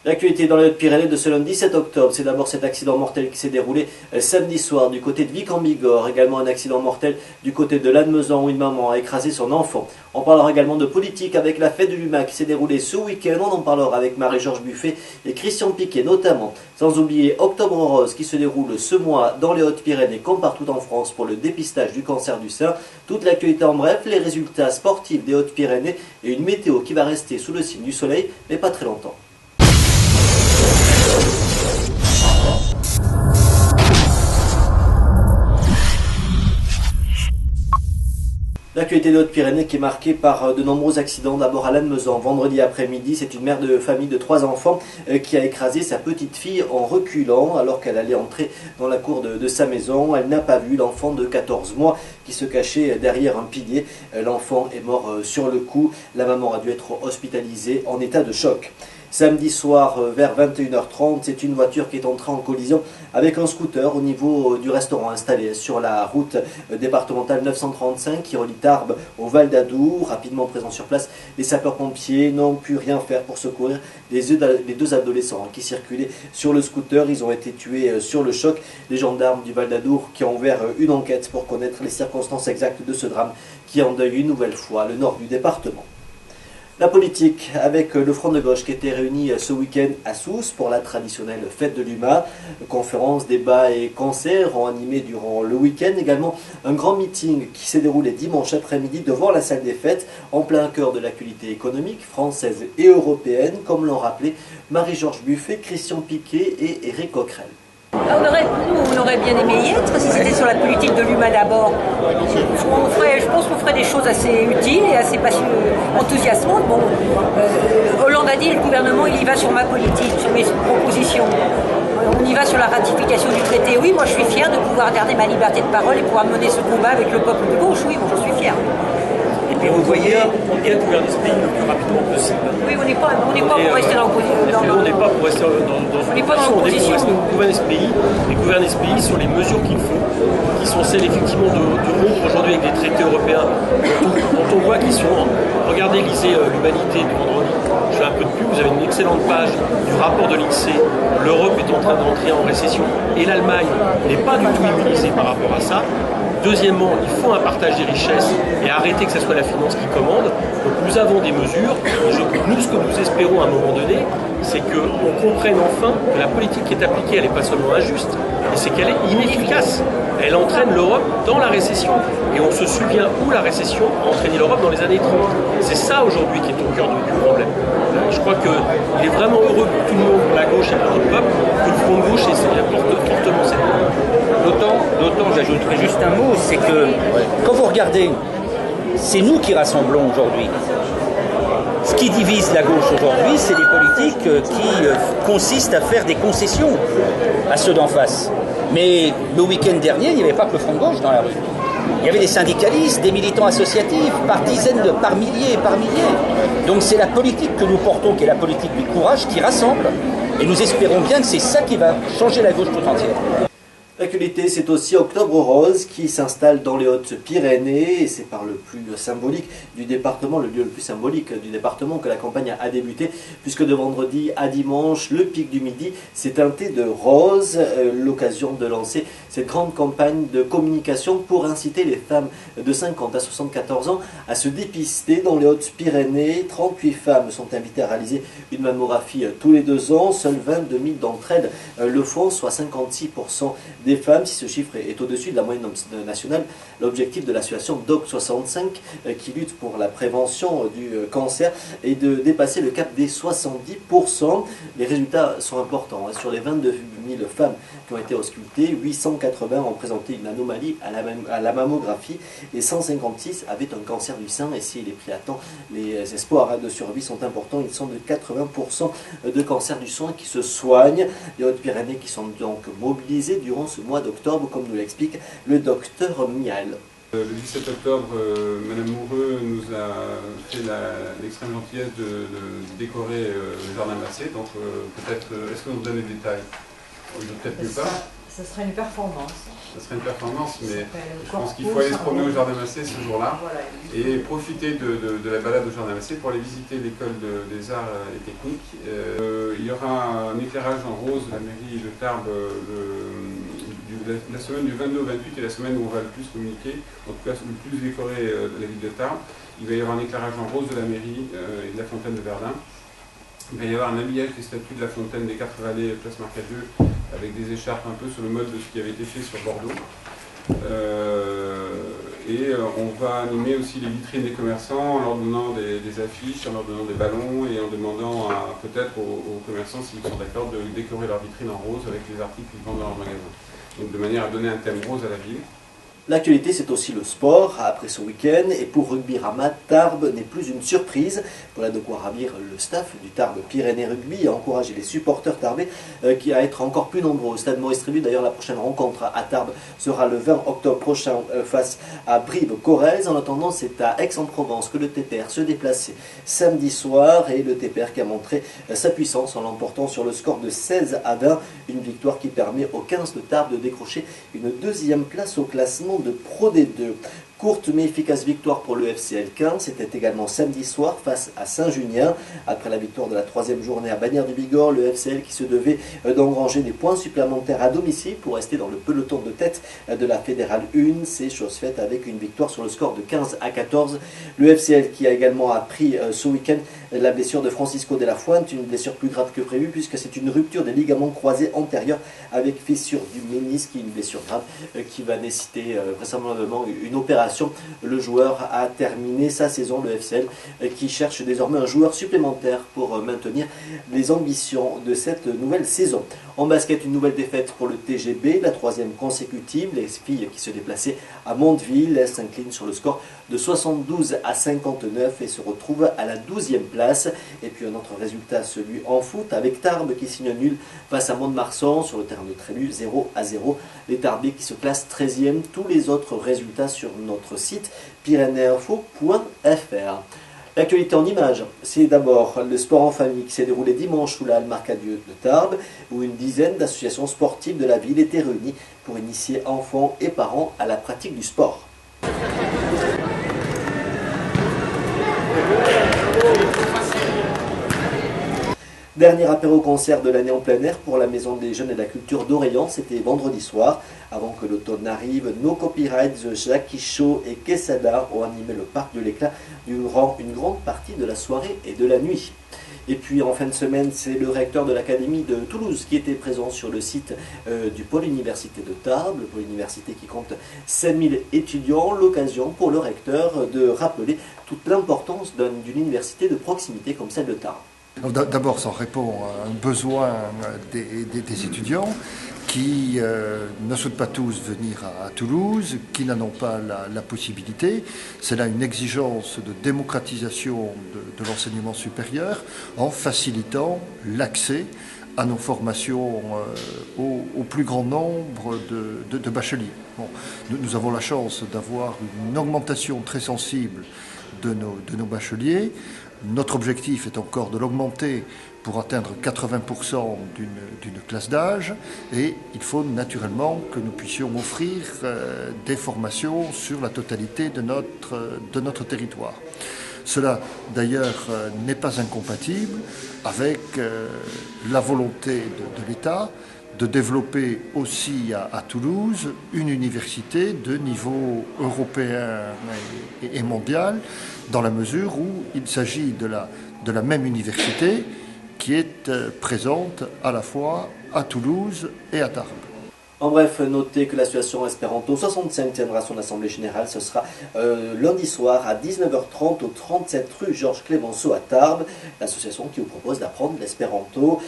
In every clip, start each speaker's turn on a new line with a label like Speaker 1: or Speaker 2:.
Speaker 1: L'actualité dans les Hautes-Pyrénées de ce lundi 7 octobre, c'est d'abord cet accident mortel qui s'est déroulé samedi soir du côté de Vic-en-Bigorre. Également un accident mortel du côté de Lannemezan où une maman a écrasé son enfant. On parlera également de politique avec la fête de l'UMA qui s'est déroulée ce week-end. On en parlera avec Marie-Georges Buffet et Christian Piquet notamment. Sans oublier Octobre Rose qui se déroule ce mois dans les Hautes-Pyrénées comme partout en France pour le dépistage du cancer du sein. Toute l'actualité en bref, les résultats sportifs des Hautes-Pyrénées et une météo qui va rester sous le signe du soleil mais pas très longtemps. L'actualité des Hautes-Pyrénées qui est marquée par de nombreux accidents. D'abord à Lannemezan, vendredi après-midi, c'est une mère de famille de 3 enfants qui a écrasé sa petite fille en reculant alors qu'elle allait entrer dans la cour de sa maison. Elle n'a pas vu l'enfant de 14 mois qui se cachait derrière un pilier. L'enfant est mort sur le coup. La maman a dû être hospitalisée en état de choc. Samedi soir, vers 21h30, c'est une voiture qui est entrée en collision avec un scooter au niveau du restaurant installé sur la route départementale 935 qui relie Tarbes au Val d'Adour. Rapidement présents sur place, les sapeurs-pompiers n'ont pu rien faire pour secourir les deux adolescents qui circulaient sur le scooter. Ils ont été tués sur le choc. Les gendarmes du Val d'Adour qui ont ouvert une enquête pour connaître les circonstances exactes de ce drame qui endeuille une nouvelle fois le nord du département. La politique, avec le Front de gauche qui était réuni ce week-end à Sousse pour la traditionnelle fête de l'UMA. Conférences, débats et concerts ont animé durant le week-end. Également un grand meeting qui s'est déroulé dimanche après-midi devant la salle des fêtes, en plein cœur de l'actualité économique française et européenne, comme l'ont rappelé Marie-Georges Buffet, Christian Piquet et Éric Coquerel.
Speaker 2: On aurait bien aimé y être si c'était sur la politique de l'UMA d'abord. Je pense qu'on ferait des choses assez utiles et assez enthousiasmantes. Bon, Hollande a dit le gouvernement il y va sur ma politique, sur mes propositions. On y va sur la ratification du traité. Oui, moi je suis fière de pouvoir garder ma liberté de parole et pouvoir mener ce combat avec le peuple de gauche. Oui, moi j'en suis fière.
Speaker 3: Et vous voyez, on vient de gouverner ce pays le plus rapidement possible.
Speaker 2: Oui, on n'est pas pour rester dans l'opposition.
Speaker 3: On n'est pas pour rester dans l'opposition. On gouverner ce pays, et gouverner ce pays sur les mesures qu'il faut, qui sont celles effectivement de rompre aujourd'hui avec des traités européens dont on voit qu'ils sont. Regardez, lisez l'Humanité du vendredi. Je fais un peu de pub. Vous avez une excellente page du rapport de l'INSEE. L'Europe est en train d'entrer en récession et l'Allemagne n'est pas du tout immunisée par rapport à ça. Deuxièmement, il faut un partage des richesses et arrêter que ce soit la finance qui commande. Donc nous avons des mesures. Nous, ce que nous espérons à un moment donné, c'est qu'on comprenne enfin que la politique qui est appliquée, elle n'est pas seulement injuste, mais c'est qu'elle est inefficace. Elle entraîne l'Europe dans la récession. Et on se souvient où la récession a entraîné l'Europe dans les années 30. C'est ça aujourd'hui qui est au cœur du problème. Je crois qu'il est vraiment heureux pour tout le monde, pour la gauche et pour le peuple, que le Front de gauche porte fortement cette
Speaker 4: D'autant, j'ajouterai juste un mot, c'est que quand vous regardez, c'est nous qui rassemblons aujourd'hui. Ce qui divise la gauche aujourd'hui, c'est les politiques qui consistent à faire des concessions à ceux d'en face. Mais le week-end dernier, il n'y avait pas que le Front de gauche dans la rue. Il y avait des syndicalistes, des militants associatifs, par dizaines, par milliers et par milliers. Donc c'est la politique que nous portons, qui est la politique du courage, qui rassemble. Et nous espérons bien que c'est ça qui va changer la gauche tout entière.
Speaker 1: L'actualité, c'est aussi Octobre Rose qui s'installe dans les Hautes-Pyrénées et c'est par le plus symbolique du département, le lieu le plus symbolique du département que la campagne a débuté puisque de vendredi à dimanche, le pic du midi s'est teinté de rose, l'occasion de lancer cette grande campagne de communication pour inciter les femmes de 50 à 74 ans à se dépister dans les Hautes-Pyrénées. 38 femmes sont invitées à réaliser une mammographie tous les 2 ans, seules 22 000 d'entre elles le font, soit 56% des femmes. Si ce chiffre est au-dessus de la moyenne nationale, l'objectif de l'association DOC65 qui lutte pour la prévention du cancer est de dépasser le cap des 70%. Les résultats sont importants. Sur les 22 000 femmes qui ont été auscultées, 880 ont présenté une anomalie à la mammographie et 156 avaient un cancer du sein. Et s'il est pris à temps, les espoirs de survie sont importants. Ils sont de 80% de cancer du sein qui se soignent. Les Hautes-Pyrénées qui sont donc mobilisées durant ce mois d'octobre, comme nous l'explique le docteur Mial.
Speaker 5: Le 17 octobre, Madame Moureux nous a fait l'extrême gentillesse de décorer le jardin Massé. Donc peut-être, est-ce que vous donnez des détails? Peut-être mieux pas.
Speaker 6: Ce serait une performance.
Speaker 5: Ça serait une performance, mais je pense qu'il
Speaker 6: corpus,
Speaker 5: faut aller se promener au Jardin Massé ce jour-là
Speaker 6: Voilà.
Speaker 5: et profiter de la balade au Jardin Massé pour aller visiter l'école des arts et techniques. Il y aura un éclairage en rose de la mairie de Tarbes la semaine du 22 au 28 est la semaine où on va le plus communiquer, en tout cas le plus décorer la ville de Tarbes. Il va y avoir un éclairage en rose de la mairie et de la fontaine de Verdun. Il va y avoir un habillage des statues de la fontaine des Quatre Vallées, place Marcadieu, avec des écharpes un peu sur le mode de ce qui avait été fait sur Bordeaux. On va animer aussi les vitrines des commerçants en leur donnant des affiches, en leur donnant des ballons et en demandant peut-être aux commerçants s'ils sont d'accord de décorer leur vitrine en rose avec les articles qu'ils vendent dans leur magasin. Donc de manière à donner un thème rose à la ville.
Speaker 1: L'actualité, c'est aussi le sport, après ce week-end, et pour Rugby Rama, Tarbes n'est plus une surprise. Voilà de quoi ravir le staff du Tarbes Pyrénées Rugby et encourager les supporters tarbais qui à être encore plus nombreux au stade Maurice Trébu. D'ailleurs, la prochaine rencontre à Tarbes sera le 20 octobre prochain face à Brive-Corrèze. En attendant, c'est à Aix-en-Provence que le TPR se déplaçait samedi soir et le TPR qui a montré sa puissance en l'emportant sur le score de 16-20. Une victoire qui permet aux 15 de Tarbes de décrocher une deuxième place au classement de Pro D2. Courte mais efficace victoire pour le FCL 15, c'était également samedi soir face à Saint-Junien. Après la victoire de la troisième journée à Bagnères-du-Bigorre, le FCL qui se devait d'engranger des points supplémentaires à domicile pour rester dans le peloton de tête de la Fédérale 1. C'est chose faite avec une victoire sur le score de 15-14. Le FCL qui a également appris ce week-end la blessure de Francisco de la Fuente, une blessure plus grave que prévu puisque c'est une rupture des ligaments croisés antérieurs avec fissure du ménisque, une blessure grave qui va nécessiter vraisemblablement une opération. Le joueur a terminé sa saison, le FCL, qui cherche désormais un joueur supplémentaire pour maintenir les ambitions de cette nouvelle saison. En basket, une nouvelle défaite pour le TGB, la troisième consécutive. Les filles qui se déplaçaient à Mondeville s'inclinent sur le score de 72-59 et se retrouvent à la 12e place. Et puis un autre résultat, celui en foot, avec Tarbes qui signe nul face à Mont-de-Marsan sur le terrain de Trélu, 0-0. Les Tarbais qui se classent 13e. Tous les autres résultats sur notre site pyrénéinfo.fr. L'actualité en images, c'est d'abord le sport en famille qui s'est déroulé dimanche sous la halle Marcadieu de Tarbes, où une dizaine d'associations sportives de la ville étaient réunies pour initier enfants et parents à la pratique du sport. Dernier apéro-concert de l'année en plein air pour la Maison des Jeunes et de la Culture d'Orléans, c'était vendredi soir. Avant que l'automne n'arrive, No Copyright, Jackie Show et Quesada ont animé le Parc de l'Éclat durant une grande partie de la soirée et de la nuit. Et puis en fin de semaine, c'est le recteur de l'Académie de Toulouse qui était présent sur le site du pôle université de Tarbes, le pôle université qui compte 5000 étudiants. L'occasion pour le recteur de rappeler toute l'importance d'une université de proximité comme celle de Tarbes.
Speaker 7: D'abord, ça répond à un besoin des étudiants qui ne souhaitent pas tous venir à Toulouse, qui n'en ont pas la possibilité. C'est là une exigence de démocratisation de l'enseignement supérieur en facilitant l'accès à nos formations au plus grand nombre de bacheliers. Bon, nous avons la chance d'avoir une augmentation très sensible de nos bacheliers. Notre objectif est encore de l'augmenter pour atteindre 80% d'une classe d'âge et il faut naturellement que nous puissions offrir des formations sur la totalité de notre territoire. Cela d'ailleurs n'est pas incompatible avec la volonté de l'État de développer aussi à Toulouse une université de niveau européen et mondial, dans la mesure où il s'agit de la même université qui est présente à la fois à Toulouse et à Tarbes.
Speaker 1: En bref, notez que l'association Espéranto 65 tiendra son assemblée générale. Ce sera lundi soir à 19h30 au 37 rue Georges Clémenceau à Tarbes. L'association qui vous propose d'apprendre l'espéranto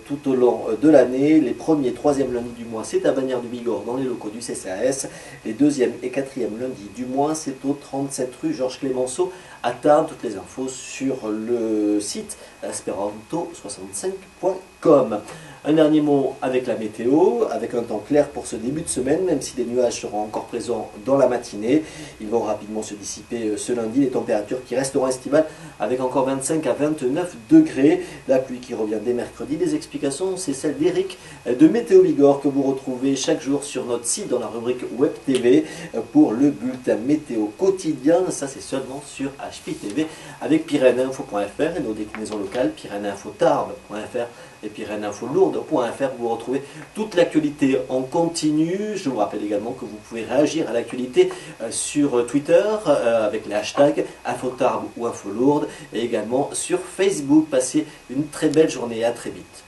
Speaker 1: tout au long de l'année. Les premiers et troisièmes lundis du mois, c'est à Bagnères-du-Bigorre dans les locaux du CCAS. Les deuxième et quatrième lundis du mois, c'est au 37 rue Georges Clémenceau à Tarbes. Toutes les infos sur le site espéranto65.com. Un dernier mot avec la météo, avec un temps clair pour ce début de semaine, même si des nuages seront encore présents dans la matinée. Ils vont rapidement se dissiper ce lundi, les températures qui resteront estivales avec encore 25 à 29 degrés. La pluie qui revient dès mercredi. Les explications, c'est celle d'Eric de Météo Bigorre que vous retrouvez chaque jour sur notre site dans la rubrique Web TV pour le bulletin météo quotidien. Ça, c'est seulement sur HPTV avec pyrénéinfo.fr et nos déclinaisons locales, pyrénéinfo-tarbes.fr et pyrénéinfo-lourdes.fr. Vous retrouvez toute l'actualité en continu. Je vous rappelle également que vous pouvez réagir à l'actualité sur Twitter avec les hashtags InfoTarbes ou InfoLourdes et également sur Facebook. Passez une très belle journée, à très vite.